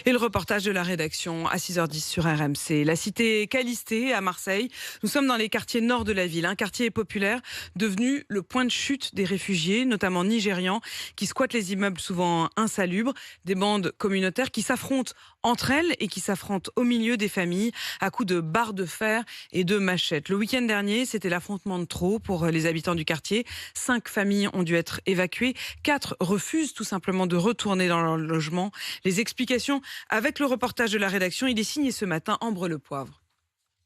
Et le reportage de la rédaction à 6h10 sur RMC. La cité Callisté à Marseille. Nous sommes dans les quartiers nord de la ville. Un quartier populaire devenu le point de chute des réfugiés, notamment nigérians, qui squattent les immeubles souvent insalubres. Des bandes communautaires qui s'affrontent entre elles et qui s'affrontent au milieu des familles à coups de barres de fer et de machettes. Le week-end dernier, c'était l'affrontement de trop pour les habitants du quartier. 5 familles ont dû être évacuées. 4 refusent tout simplement de retourner dans leur logement. Les explications avec le reportage de la rédaction. Il est signé ce matin, Ambre Le Poivre.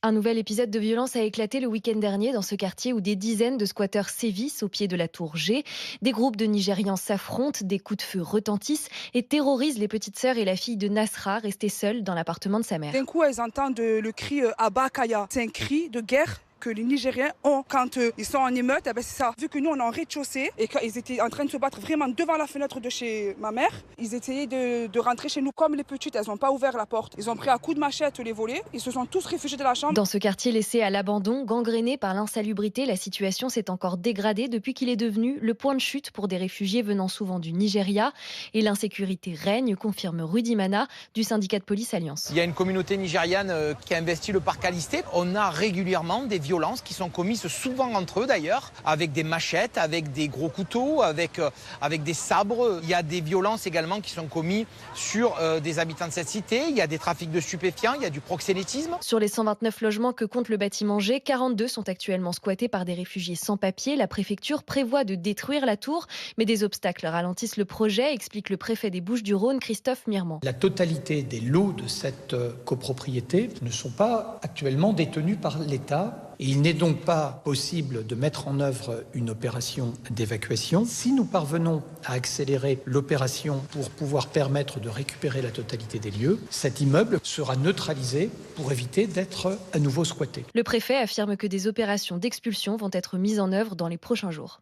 Un nouvel épisode de violence a éclaté le week-end dernier dans ce quartier où des dizaines de squatteurs sévissent au pied de la tour G. Des groupes de Nigérians s'affrontent, des coups de feu retentissent et terrorisent les petites sœurs et la fille de Nasra, restée seule dans l'appartement de sa mère. D'un coup, elles entendent le cri Abba Kaya. C'est un cri de guerre que les Nigériens ont quand ils sont en émeute. C'est ça. Vu que nous, on est en rez-de-chaussée et qu'ils étaient en train de se battre vraiment devant la fenêtre de chez ma mère, ils essayaient de rentrer chez nous comme les petites. Elles n'ont pas ouvert la porte. Ils ont pris à coups de machette les volets. Ils se sont tous réfugiés de la chambre. Dans ce quartier laissé à l'abandon, gangréné par l'insalubrité, la situation s'est encore dégradée depuis qu'il est devenu le point de chute pour des réfugiés venant souvent du Nigeria. Et l'insécurité règne, confirme Rudy Mana du syndicat de police Alliance. Il y a une communauté nigériane qui a investi le parc Callisté. On a régulièrement des violences qui sont commises souvent entre eux d'ailleurs, avec des machettes, avec des gros couteaux, avec des sabres. Il y a des violences également qui sont commises sur des habitants de cette cité. Il y a des trafics de stupéfiants, il y a du proxénétisme. Sur les 129 logements que compte le bâtiment G, 42 sont actuellement squattés par des réfugiés sans papier. La préfecture prévoit de détruire la tour, mais des obstacles ralentissent le projet, explique le préfet des Bouches-du-Rhône, Christophe Mirmand. La totalité des lots de cette copropriété ne sont pas actuellement détenus par l'État. Et il n'est donc pas possible de mettre en œuvre une opération d'évacuation. Si nous parvenons à accélérer l'opération pour pouvoir permettre de récupérer la totalité des lieux, cet immeuble sera neutralisé pour éviter d'être à nouveau squatté. Le préfet affirme que des opérations d'expulsion vont être mises en œuvre dans les prochains jours.